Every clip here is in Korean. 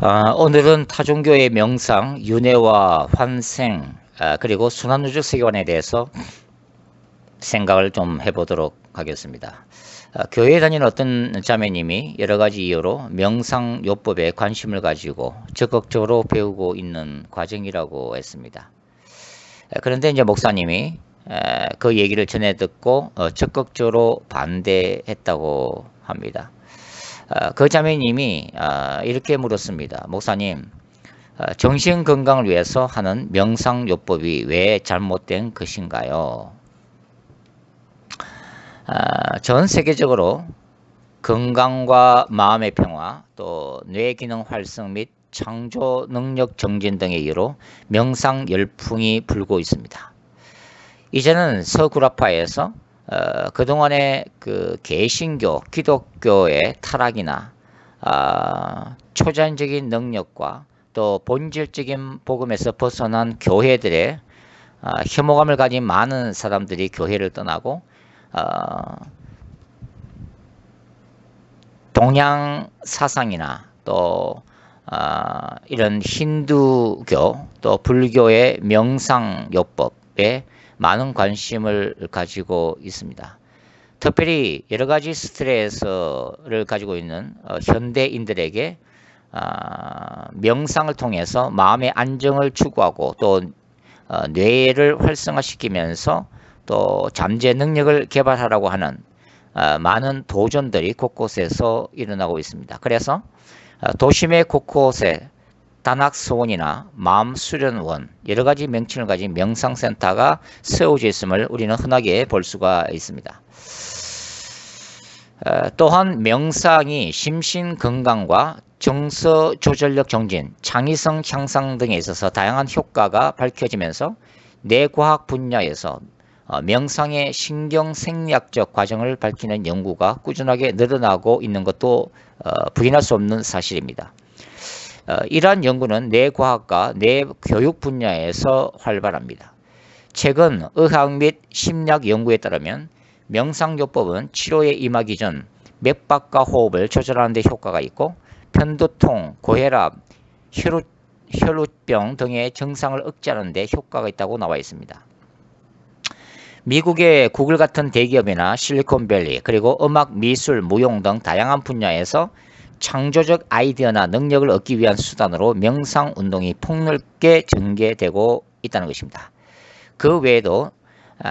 오늘은 타종교의 명상, 윤회와 환생, 그리고 순환우주 세계관에 대해서 생각을 좀 해보도록 하겠습니다. 교회에 다니는 어떤 자매님이 여러 가지 이유로 명상요법에 관심을 가지고 적극적으로 배우고 있는 과정이라고 했습니다. 그런데 이제 목사님이 그 얘기를 전해 듣고 적극적으로 반대했다고 합니다. 그 자매님이 이렇게 물었습니다. 목사님, 정신 건강을 위해서 하는 명상요법이 왜 잘못된 것인가요? 전 세계적으로 건강과 마음의 평화, 또 뇌 기능 활성 및 창조 능력 정진 등의 이유로 명상 열풍이 불고 있습니다. 이제는 서구라파에서 그동안의 그 개신교, 기독교의 타락이나 초자연적인 능력과 또 본질적인 복음에서 벗어난 교회들의 혐오감을 가진 많은 사람들이 교회를 떠나고 동양 사상이나 또 이런 힌두교 또 불교의 명상요법에 많은 관심을 가지고 있습니다. 특별히 여러 가지 스트레스를 가지고 있는 현대인들에게 명상을 통해서 마음의 안정을 추구하고 또 뇌를 활성화시키면서 또 잠재 능력을 개발하라고 하는 많은 도전들이 곳곳에서 일어나고 있습니다. 그래서 도심의 곳곳에 단학서원이나 마음수련원 여러 가지 명칭을 가진 명상센터가 세워져 있음을 우리는 흔하게 볼 수가 있습니다. 또한 명상이 심신 건강과 정서 조절력 정진, 창의성 향상 등에 있어서 다양한 효과가 밝혀지면서 뇌과학 분야에서 명상의 신경생리학적 과정을 밝히는 연구가 꾸준하게 늘어나고 있는 것도 부인할 수 없는 사실입니다. 이러한 연구는 뇌과학과 뇌교육 분야에서 활발합니다. 최근 의학 및 심리학 연구에 따르면 명상요법은 치료에 임하기 전 맥박과 호흡을 조절하는 데 효과가 있고 편두통, 고혈압, 혈루병 등의 증상을 억제하는 데 효과가 있다고 나와 있습니다. 미국의 구글 같은 대기업이나 실리콘밸리 그리고 음악, 미술, 무용 등 다양한 분야에서 창조적 아이디어나 능력을 얻기 위한 수단으로 명상 운동이 폭넓게 전개되고 있다는 것입니다. 그 외에도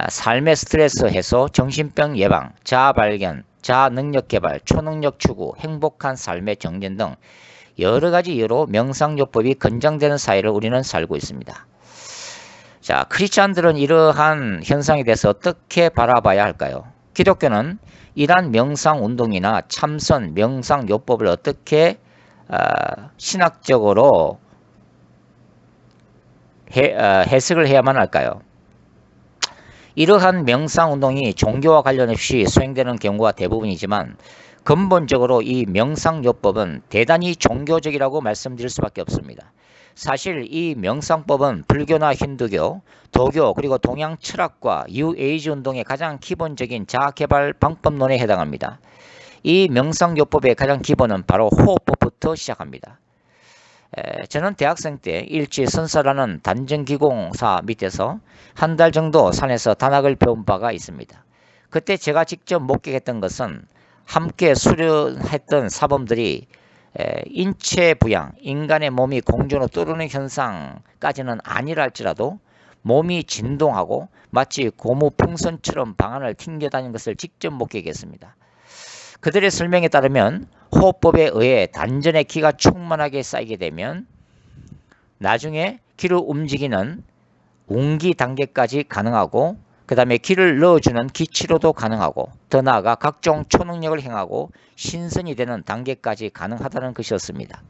삶의 스트레스 해소, 정신병 예방, 자아 발견, 자아 능력 개발, 초능력 추구, 행복한 삶의 정진 등 여러 가지 이유로 명상요법이 권장되는 사회를 우리는 살고 있습니다. 자, 크리스찬들은 이러한 현상에 대해서 어떻게 바라봐야 할까요? 기독교는 이러한 명상 운동이나 참선 명상 요법을 어떻게 신학적으로 해석을 해야만 할까요? 이러한 명상 운동이 종교와 관련 없이 수행되는 경우가 대부분이지만 근본적으로 이 명상 요법은 대단히 종교적이라고 말씀드릴 수밖에 없습니다. 사실 이 명상법은 불교나 힌두교, 도교 그리고 동양 철학과 뉴에이지 운동의 가장 기본적인 자아개발 방법론에 해당합니다. 이 명상요법의 가장 기본은 바로 호흡법부터 시작합니다. 저는 대학생 때 일지 선사라는 단전기공사 밑에서 한 달 정도 산에서 단학을 배운 바가 있습니다. 그때 제가 직접 목격했던 것은 함께 수련했던 사범들이 인체 부양, 인간의 몸이 공중으로 떠오르는 현상까지는 아니라 할지라도 몸이 진동하고 마치 고무풍선처럼 방 안을 튕겨다니는 것을 직접 목격했습니다. 그들의 설명에 따르면 호흡법에 의해 단전의 기가 충만하게 쌓이게 되면 나중에 기를 움직이는 웅기 단계까지 가능하고 그 다음에 기를 넣어주는 기치료도 가능하고 더 나아가 각종 초능력을 행하고 신선이 되는 단계까지 가능하다는 것이었습니다.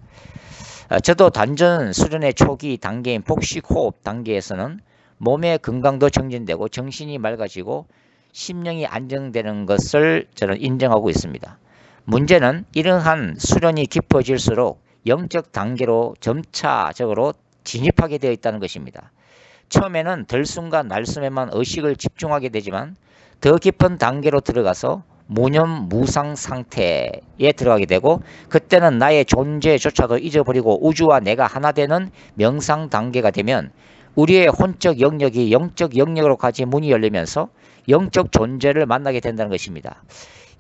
저도 단전 수련의 초기 단계인 복식호흡 단계에서는 몸의 건강도 정진되고 정신이 맑아지고 심령이 안정되는 것을 저는 인정하고 있습니다. 문제는 이러한 수련이 깊어질수록 영적 단계로 점차적으로 진입하게 되어 있다는 것입니다. 처음에는 들숨과 날숨에만 의식을 집중하게 되지만 더 깊은 단계로 들어가서 무념무상 상태에 들어가게 되고, 그때는 나의 존재조차도 잊어버리고 우주와 내가 하나 되는 명상 단계가 되면 우리의 혼적 영역이 영적 영역으로 같이 문이 열리면서 영적 존재를 만나게 된다는 것입니다.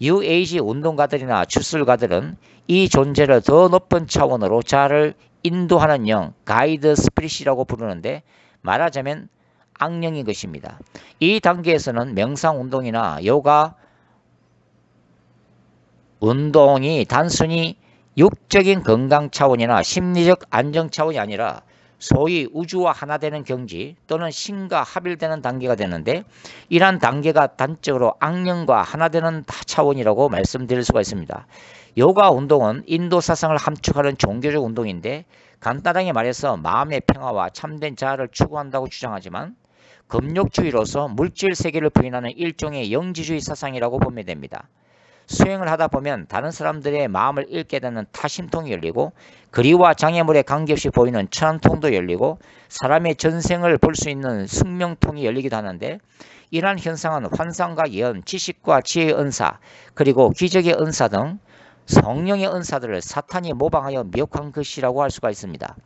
UAG 운동가들이나 주술가들은 이 존재를 더 높은 차원으로 자아를 인도하는 영, 가이드 스피릿이라고 부르는데, 말하자면 악령인 것입니다. 이 단계에서는 명상 운동이나 요가 운동이 단순히 육적인 건강 차원이나 심리적 안정 차원이 아니라 소위 우주와 하나 되는 경지 또는 신과 합일되는 단계가 되는데, 이러한 단계가 단적으로 악령과 하나 되는 차원이라고 말씀드릴 수가 있습니다. 요가 운동은 인도 사상을 함축하는 종교적 운동인데, 간단하게 말해서 마음의 평화와 참된 자아를 추구한다고 주장하지만 금욕주의로서 물질 세계를 부인하는 일종의 영지주의 사상이라고 보면 됩니다. 수행을 하다 보면 다른 사람들의 마음을 읽게 되는 타심통이 열리고, 거리와 장애물에 관계없이 보이는 천안통도 열리고, 사람의 전생을 볼 수 있는 숙명통이 열리기도 하는데, 이러한 현상은 환상과 예언, 지식과 지혜의 은사, 그리고 기적의 은사 등 성령의 은사들을 사탄이 모방하여 미혹한 것이라고 할 수가 있습니다.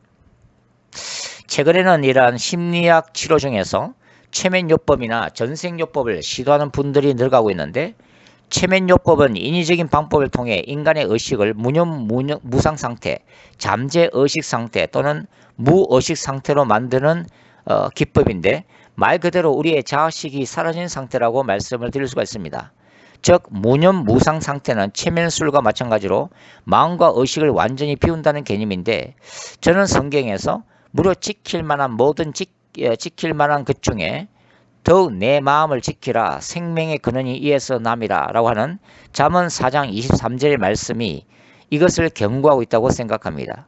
최근에는 이러한 심리학 치료 중에서 최면요법이나 전생요법을 시도하는 분들이 늘어가고 있는데, 최면요법은 인위적인 방법을 통해 인간의 의식을 무상 상태, 잠재 의식 상태 또는 무의식 상태로 만드는 기법인데, 말 그대로 우리의 자아식이 사라진 상태라고 말씀을 드릴 수가 있습니다. 즉 무념무상 상태는 최면술과 마찬가지로 마음과 의식을 완전히 비운다는 개념인데, 저는 성경에서 무려 지킬 만한 것 중에 더욱 내 마음을 지키라, 생명의 근원이 이에서 남이라 라고 하는 잠언 4장 23절의 말씀이 이것을 경고하고 있다고 생각합니다.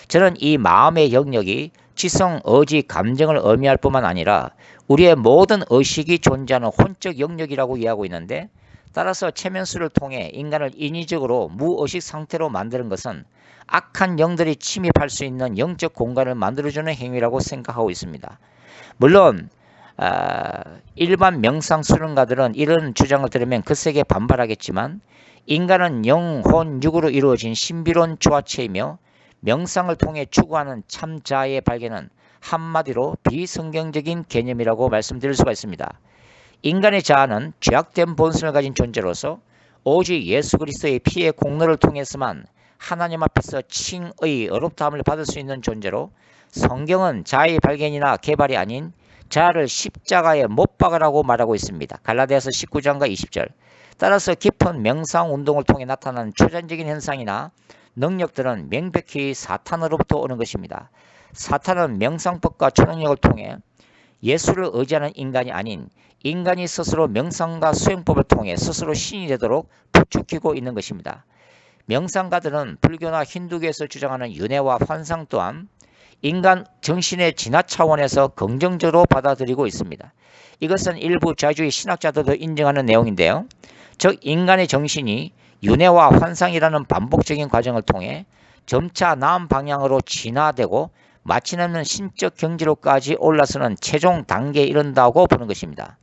저는 이 마음의 영역이 지성, 의지, 감정을 의미할 뿐만 아니라 우리의 모든 의식이 존재하는 혼적 영역이라고 이해하고 있는데, 따라서 최면술을 통해 인간을 인위적으로 무의식 상태로 만드는 것은 악한 영들이 침입할 수 있는 영적 공간을 만들어주는 행위라고 생각하고 있습니다. 물론 일반 명상 수련가들은 이런 주장을 들으면 거세게 반발하겠지만, 인간은 영, 혼, 육으로 이루어진 신비로운 조화체이며 명상을 통해 추구하는 참 자아의 발견은 한마디로 비성경적인 개념이라고 말씀드릴 수가 있습니다. 인간의 자아는 죄악된 본성을 가진 존재로서 오직 예수 그리스도의 피의 공로를 통해서만 하나님 앞에서 칭의 의롭다함을 받을 수 있는 존재로, 성경은 자아의 발견이나 개발이 아닌 자아를 십자가에 못 박으라고 말하고 있습니다. 갈라디아서 19장과 20절. 따라서 깊은 명상 운동을 통해 나타나는 초자연적인 현상이나 능력들은 명백히 사탄으로부터 오는 것입니다. 사탄은 명상법과 초능력을 통해 예수를 의지하는 인간이 아닌 인간이 스스로 명상과 수행법을 통해 스스로 신이 되도록 부추기고 있는 것입니다. 명상가들은 불교나 힌두교에서 주장하는 윤회와 환상 또한 인간 정신의 진화 차원에서 긍정적으로 받아들이고 있습니다. 이것은 일부 자주의 신학자들도 인정하는 내용인데요. 즉 인간의 정신이 윤회와 환상이라는 반복적인 과정을 통해 점차 나은 방향으로 진화되고 마침내는 신적 경지로까지 올라서는 최종 단계에 이른다고 보는 것입니다.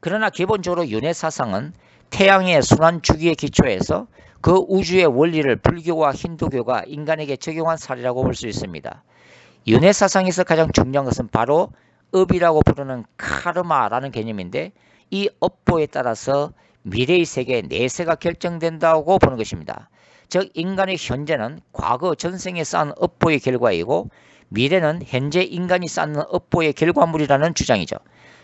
그러나 기본적으로 윤회 사상은 태양의 순환 주기에 기초해서 그 우주의 원리를 불교와 힌두교가 인간에게 적용한 사례라고 볼 수 있습니다. 윤회 사상에서 가장 중요한 것은 바로 업이라고 부르는 카르마라는 개념인데, 이 업보에 따라서 미래의 세계 내세가 결정된다고 보는 것입니다. 즉 인간의 현재는 과거 전생에 쌓은 업보의 결과이고, 미래는 현재 인간이 쌓는 업보의 결과물이라는 주장이죠.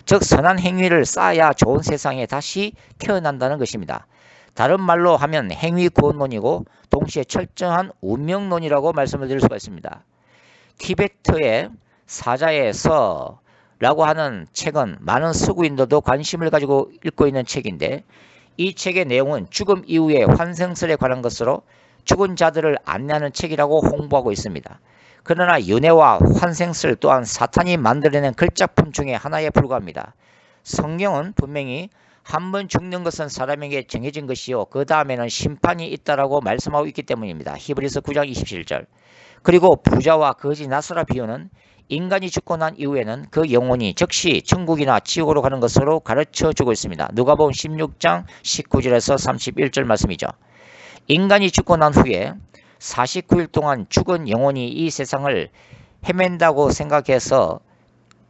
즉 선한 행위를 쌓아야 좋은 세상에 다시 태어난다는 것입니다. 다른 말로 하면 행위 구원론이고 동시에 철저한 운명론이라고 말씀을 드릴 수가 있습니다. 티베트의 사자의 서라고 하는 책은 많은 서구인들도 관심을 가지고 읽고 있는 책인데, 이 책의 내용은 죽음 이후의 환생설에 관한 것으로 죽은 자들을 안내하는 책이라고 홍보하고 있습니다. 그러나 윤회와 환생설 또한 사탄이 만들어낸 글작품 중에 하나에 불과합니다. 성경은 분명히 한 번 죽는 것은 사람에게 정해진 것이요 그 다음에는 심판이 있다라고 말씀하고 있기 때문입니다. 히브리서 9장 27절. 그리고 부자와 거지 나사라 비유는 인간이 죽고 난 이후에는 그 영혼이 즉시 천국이나 지옥으로 가는 것으로 가르쳐 주고 있습니다. 누가복음 16장 19절에서 31절 말씀이죠. 인간이 죽고 난 후에 49일 동안 죽은 영혼이 이 세상을 헤맨다고 생각해서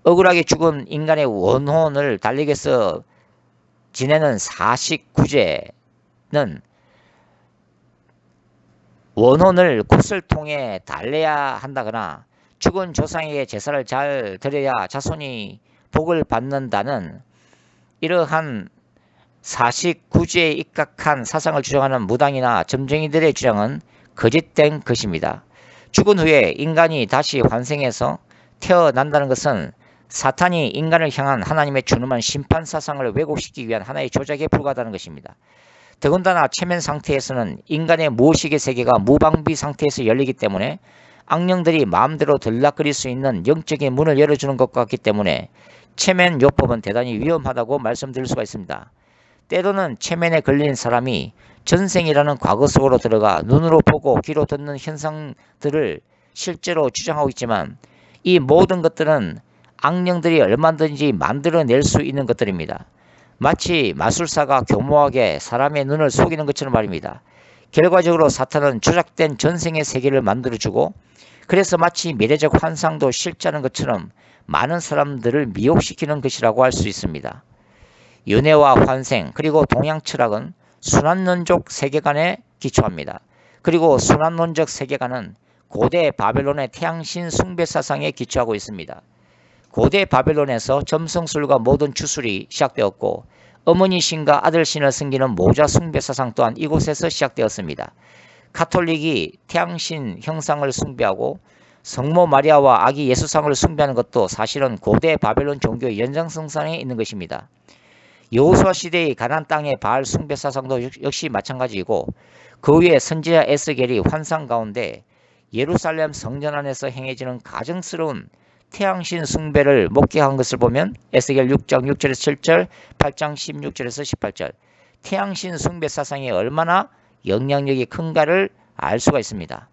억울하게 죽은 인간의 원혼을 달리기해서 지내는 49제는 원혼을 굿을 통해 달래야 한다거나 죽은 조상에게 제사를 잘 드려야 자손이 복을 받는다는 이러한 49제에 입각한 사상을 주장하는 무당이나 점쟁이들의 주장은 거짓된 것입니다. 죽은 후에 인간이 다시 환생해서 태어난다는 것은 사탄이 인간을 향한 하나님의 준엄한 심판 사상을 왜곡시키기 위한 하나의 조작에 불과하다는 것입니다. 더군다나 체면 상태에서는 인간의 무의식의 세계가 무방비 상태에서 열리기 때문에 악령들이 마음대로 들락거릴 수 있는 영적인 문을 열어주는 것 같기 때문에 체면 요법은 대단히 위험하다고 말씀드릴 수가 있습니다. 때로는 체면에 걸린 사람이 전생이라는 과거 속으로 들어가 눈으로 보고 귀로 듣는 현상들을 실제로 주장하고 있지만 이 모든 것들은 악령들이 얼마든지 만들어낼 수 있는 것들입니다. 마치 마술사가 교묘하게 사람의 눈을 속이는 것처럼 말입니다. 결과적으로 사탄은 조작된 전생의 세계를 만들어주고 그래서 마치 미래적 환상도 실제하는 것처럼 많은 사람들을 미혹시키는 것이라고 할 수 있습니다. 윤회와 환생 그리고 동양 철학은 순환론적 세계관에 기초합니다. 그리고 순환론적 세계관은 고대 바벨론의 태양신 숭배 사상에 기초하고 있습니다. 고대 바벨론에서 점성술과 모든 주술이 시작되었고 어머니 신과 아들 신을 섬기는 모자 숭배 사상 또한 이곳에서 시작되었습니다. 가톨릭이 태양신 형상을 숭배하고 성모 마리아와 아기 예수상을 숭배하는 것도 사실은 고대 바벨론 종교의 연장선상에 있는 것입니다. 여호수아 시대의 가나안 땅의 바알 숭배 사상도 역시 마찬가지이고 그 위에 선지자 에스겔이 환상 가운데 예루살렘 성전 안에서 행해지는 가증스러운 태양신 숭배를 목격한 것을 보면 에스겔 6장 6절에서 7절, 8장 16절에서 18절 태양신 숭배 사상이 얼마나 영향력이 큰가를 알 수가 있습니다.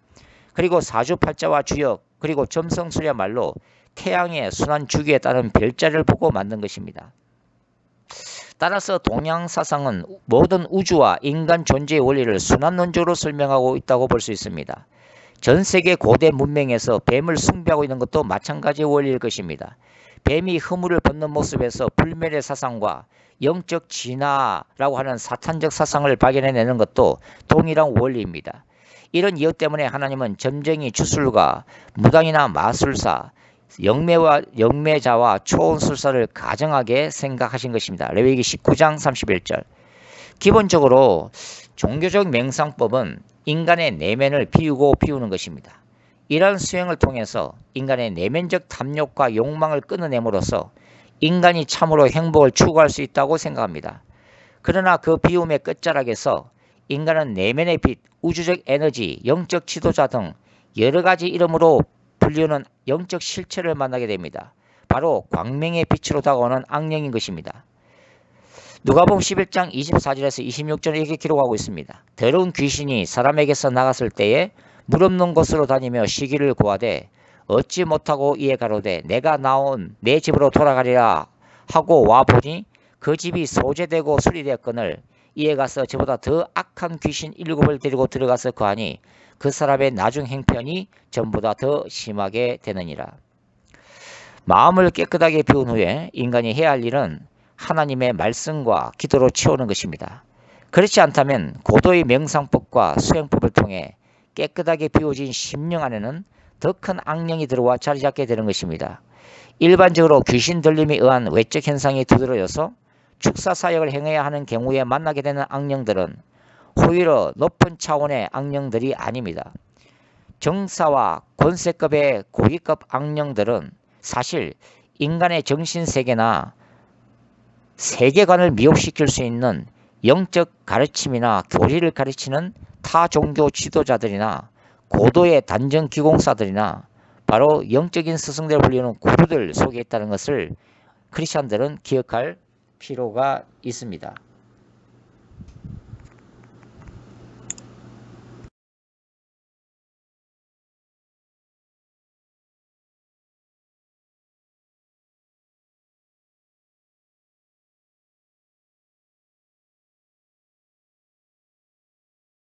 그리고 사주팔자와 주역 그리고 점성술이야말로 태양의 순환 주기에 따른 별자를 보고 만든 것입니다. 따라서 동양 사상은 모든 우주와 인간 존재의 원리를 순환론적으로 설명하고 있다고 볼 수 있습니다. 전 세계 고대 문명에서 뱀을 숭배하고 있는 것도 마찬가지의 원리일 것입니다. 뱀이 허물을 벗는 모습에서 불멸의 사상과 영적 진화라고 하는 사탄적 사상을 발견해내는 것도 동일한 원리입니다. 이런 이유 때문에 하나님은 점쟁이 주술가, 무당이나 마술사, 영매자와 초혼술사를 가정하게 생각하신 것입니다. 레위기 19장 31절. 기본적으로 종교적 명상법은 인간의 내면을 비우는 것입니다. 이러한 수행을 통해서 인간의 내면적 탐욕과 욕망을 끊어냄으로써 인간이 참으로 행복을 추구할 수 있다고 생각합니다. 그러나 그 비움의 끝자락에서 인간은 내면의 빛, 우주적 에너지, 영적 지도자 등 여러 가지 이름으로 불리우는 영적 실체를 만나게 됩니다. 바로 광명의 빛으로 다가오는 악령인 것입니다. 누가복음 11장 24절에서 26절에 이렇게 기록하고 있습니다. 더러운 귀신이 사람에게서 나갔을 때에 물 없는 곳으로 다니며 쉬기를 구하되 얻지 못하고 이에 가로되 내가 나온 내 집으로 돌아가리라 하고 와보니 그 집이 소재되고 수리되었거늘 이에 가서 저보다 더 악한 귀신 7을 데리고 들어가서 거하니 그 사람의 나중 행편이 전보다 더 심하게 되느니라. 마음을 깨끗하게 비운 후에 인간이 해야 할 일은 하나님의 말씀과 기도로 채우는 것입니다. 그렇지 않다면 고도의 명상법과 수행법을 통해 깨끗하게 비워진 심령 안에는 더 큰 악령이 들어와 자리 잡게 되는 것입니다. 일반적으로 귀신 들림에 의한 외적 현상이 두드러져서 축사 사역을 행해야 하는 경우에 만나게 되는 악령들은 오히려 높은 차원의 악령들이 아닙니다. 정사와 권세급의 고위급 악령들은 사실 인간의 정신세계나 세계관을 미혹시킬 수 있는 영적 가르침이나 교리를 가르치는 타 종교 지도자들이나 고도의 단정 기공사들이나 바로 영적인 스승들 불리는 구루들 속에 있다는 것을 크리스천들은 기억할 필요가 있습니다.